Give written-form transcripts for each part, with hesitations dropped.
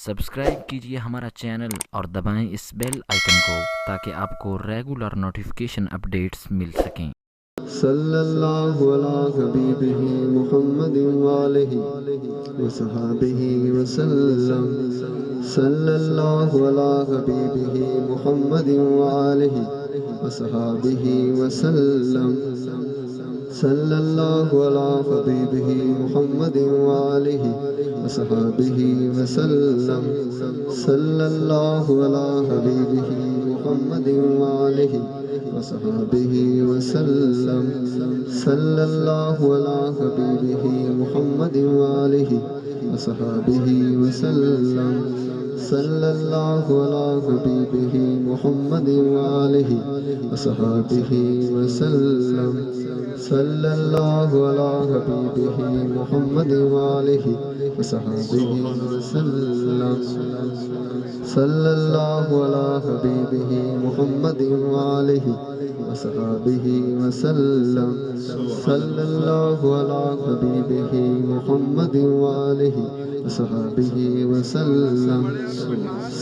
Subscribe کیجیے ہمارا channel اور دبائیں اس بیل آئیکن کو تاکہ آپ کو ریگولر نوٹیفیکیشن اپڈیٹس مل سکیں۔ صلی اللہ علی حبیبہ محمد وآلہ وصحابہ وسلم صلی اللہ علی حبیبہ محمد وآلہ وصحابہ وسلم صلی اللہ علی حبیبہ محمد وآلہ وصحابہ وسلم صلی اللہ علی حبیبہ محمد وآلہ وصحابہ وسلم صلی اللہ علی حبیبہ محمد وآلہ وصحابہ وسلم صلی اللہ علی حبیبہ محمد وآلہ وصحابہ وسلم صلی اللہ علی حبیبہ محمد وآلہ وصحابہ وسلم صلی اللہ علی حبیبہ محمد وآلہ وصحابہ وسلم صلی اللہ علی حبیبہ محمد وآلہ وصحابہ وسلم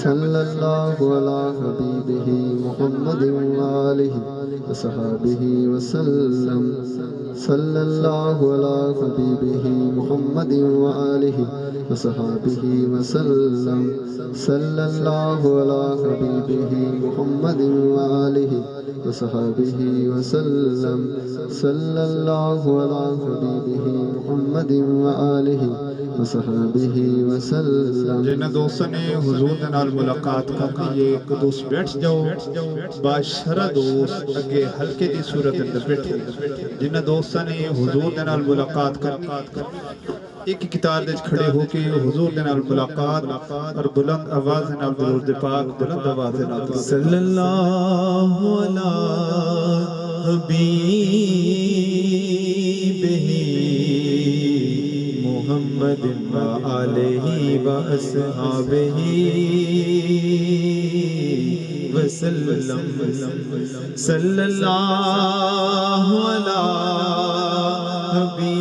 صلی اللہ علی حبیبہ محمد وآلہ وصحابہ وسلم صلی اللہ علی حبیبہ محمد وآلہ وصحابہ وسلم صلی اللہ علی حبیبہ محمد وآلہ وصحابہ وسلم صلی اللہ علی حبیبہ محمد وآلہ وصحابہ وسلم۔ جنہیں دوستوں نے حضور دے نال ملاقات کرنی ہے، ایک دوست بیٹھ جاؤ، باشرہ دوست اگے ہلکے دی صورت اندر بیٹھو۔ جنہیں دوستوں نے حضور دے نال ملاقات کرنی، ایک کتاب دے کھڑے ہو کے حضور دے نال ملاقات اور بلند آواز نال درود پاک بلند آواز نال صلی اللہ علی حبیبہ محمد وآلہ وأصحابہ وسلم صلی اللہ علی حبیبہ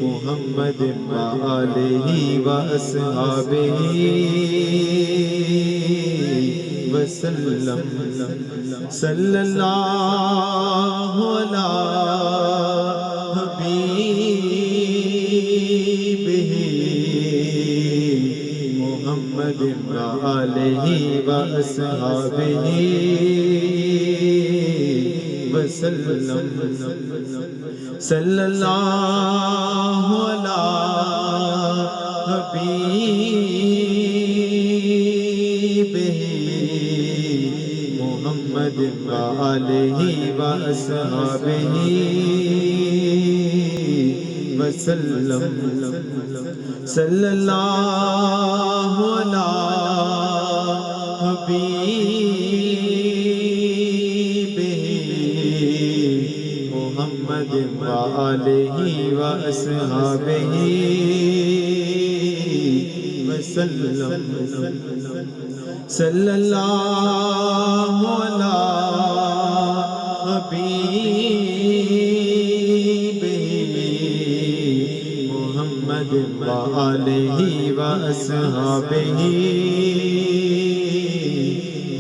محمد وآلہ وأصحابہ وسلم صلی اللہ علی حبیبہ محمد وآلہ وأصحابہ وسلم صلی اللہ علی حبیبہ محمد وآلہ وأصحابہ وسلم صلی اللہ علی حبیبہ محمد وآلہ وأصحابہ وسلم صلی اللہ علی حبیبہ محمد وآلہ وأصحابہ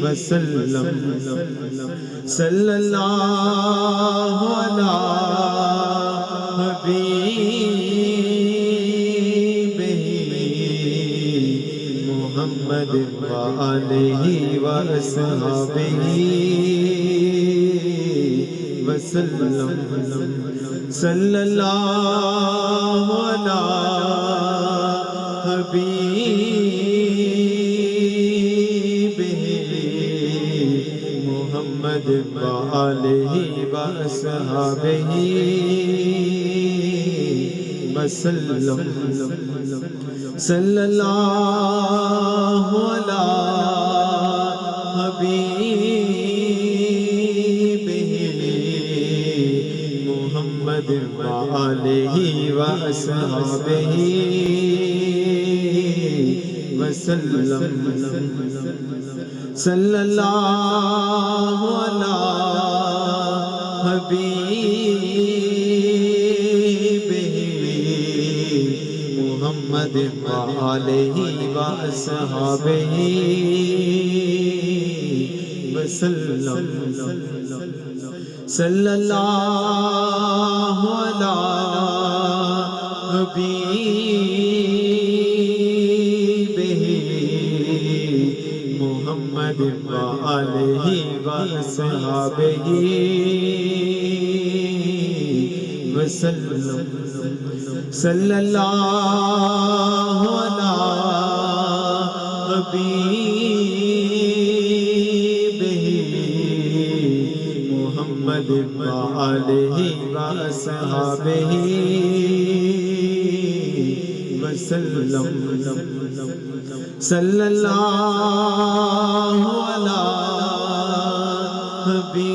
وسلم صلی اللہ علی حبیبہ محمد وآلہ وأصحابہ وسلم صلی اللہ علی حبیبہ محمد وآلہ وأصحابہ وسلم صلی اللہ علی حبیبہ محمد وآلہ وأصحابہ وسلم صلی اللہ علی حبیبہ محمد وآلہ وأصحابہ وسلم صلی اللہ علی حبیبہ محمد وآلہ وأصحابہ وسلم صلی اللہ علی حبیبہ محمد وآلہ وأصحابہ وسلم صلی اللہ علی حبیبہ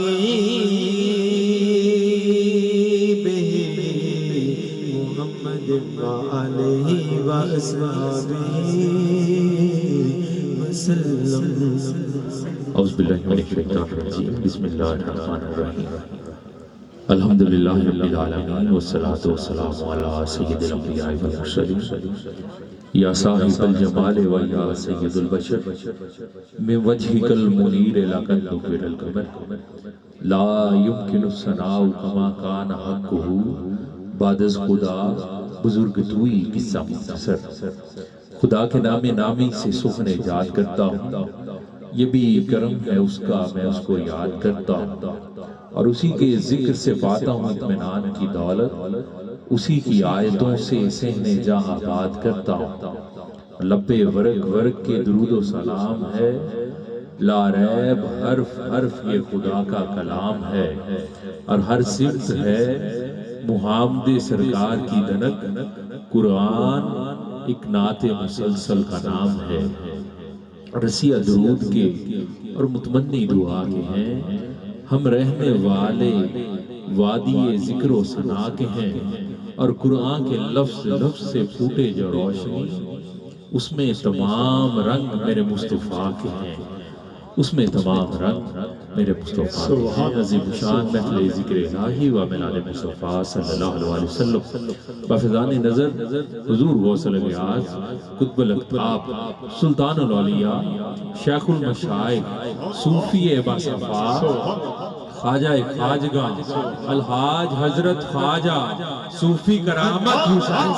محمد وآلہ وأصحابہ وسلم. اعوذ باللہ من الشیطان الرجیم بسم اللہ الرحمن الرحیم الحمدللہ رب العالمین والصلاة والسلام علی سید الانبیاء والمرسلین یا صاحب الجمال و یا سید البشر من وجہک المنیر لقد نور القمر لا یمکن الثناء کما کان حقہ بعد از خدا بزرگ توئی قصہ مختصر. خدا کے نام نامی سے سخن یاد کرتا ہوں، یہ بھی کرم ہے اس کا، میں اس کو یاد کرتا ہوں اور اسی کے ذکر سے پاتا ہوں اطمینان کی دولت، اسی کی آیتوں سے صحن جہاں آباد کرتا ہوں. لبے ورق ورق کے درود و سلام ہے، لا ریب حرف حرف یہ خدا کا کلام ہے، اور ہر صفت ہے محمد سرکار کی دنک. قرآن ایک نعت مسلسل کا نام ہے، رسیہ درود کے اور متمنی دعا کے ہیں. ہم رہنے والے وادی ذکر و ثنا کے ہیں، اور قرآن کے لفظ لفظ سے پھوٹے جو روشنی، اس میں تمام رنگ میرے مصطفیٰ کے ہیں، اس میں تمام رنگ میرے مصطفیٰ کے ہیں. عظیم شان محفل ذکر الہی و ملال مصطفیٰ صلی اللہ علیہ وسلم بفضان نظر حضور غوث الغیاث قطب الاقطاب سلطان العلیاء شیخ المشائخ صوفی باصفا خواجہ خواجگاں الحاج حضرت خواجہ صوفی کرامت حسین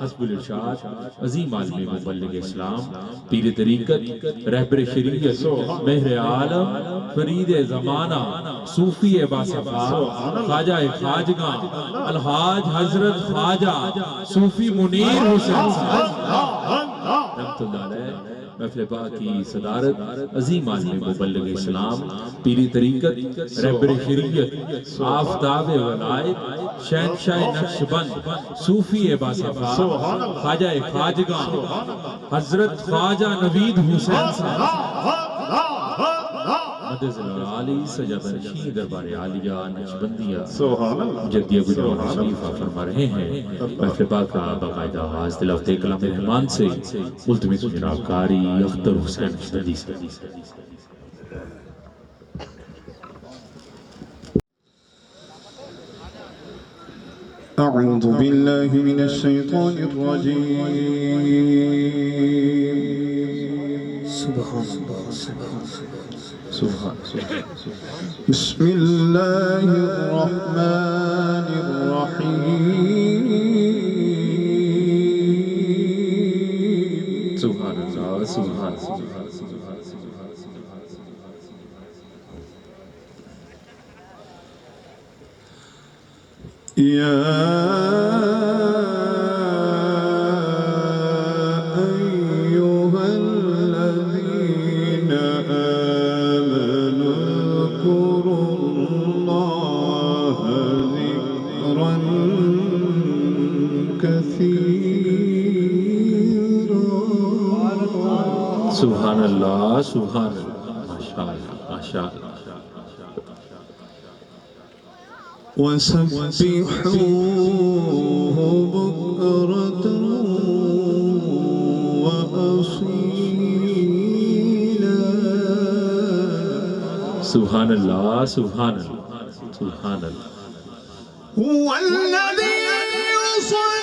حسب الارشاد عظیم عالم مبلغ اسلام پیر طریقت رہبر شریعت مہر عالم فرید زمانہ صوفی باصفا خواجہ خواجگاں الحاج حضرت خواجہ صوفی منیر حسین رحمۃ اللہ علیہ محفل پاک کی صدارت عظیم عالم مبلغ اسلام پیر طریقت رہبر شریعت آفتاب ولایت شہنشاہ نقشبند صوفی باصفا خواجہ خواجگاں حضرت خواجہ نوید حسین صاحب مدد العالی سجادہ نشین دربار عالیہ نقشبندیہ جدیہ گجران شریفہ فرما رہے ہیں. محفل پاک کا باقاعدہ آواز دلافت کلام رحمان سے ملتمس جناب قاری اختر حسین نقشبندی سے. أعوذ بالله من الشيطان الرجيم سبحان اللہ سبحان بسم الله الرحمن الرحيم سبحان اللہ سبحان يا أيها الذين آمنوا اذكروا الله ذكرا كثيرا. سبحان اللہ سبحان اللہ ماشاءاللہ ماشاءاللہ. وسبحوه بكرة وأصيلا. سبحان اللہ سبحان اللہ سبحان اللہ. هو الذي يصلي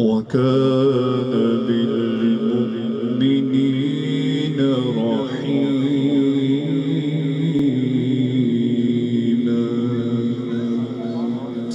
وكان بالمؤمنين رحيما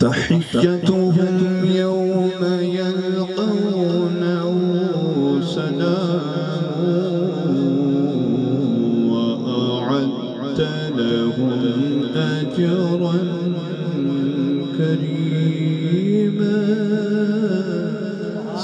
تحيتهم يوم يلقونه سلام وأعدت لهم أجرا كريما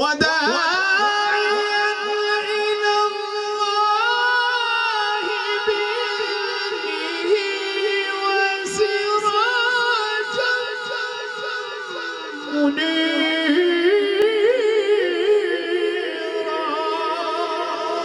وداعيا إلى الله بإذنه وسراجا منيرا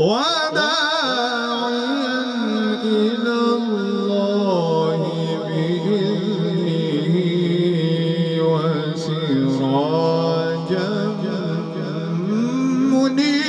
وداعيا إلى الله بإذنه وسراجا منيرا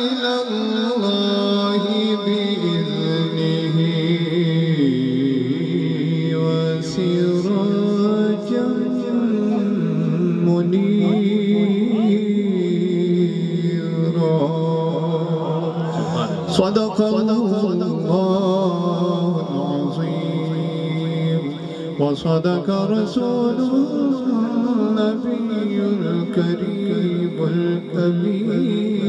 إلى الله بإذنه وسراجا منيرا صدق الله العظيم وصدق رسوله النبي الكريم الأمين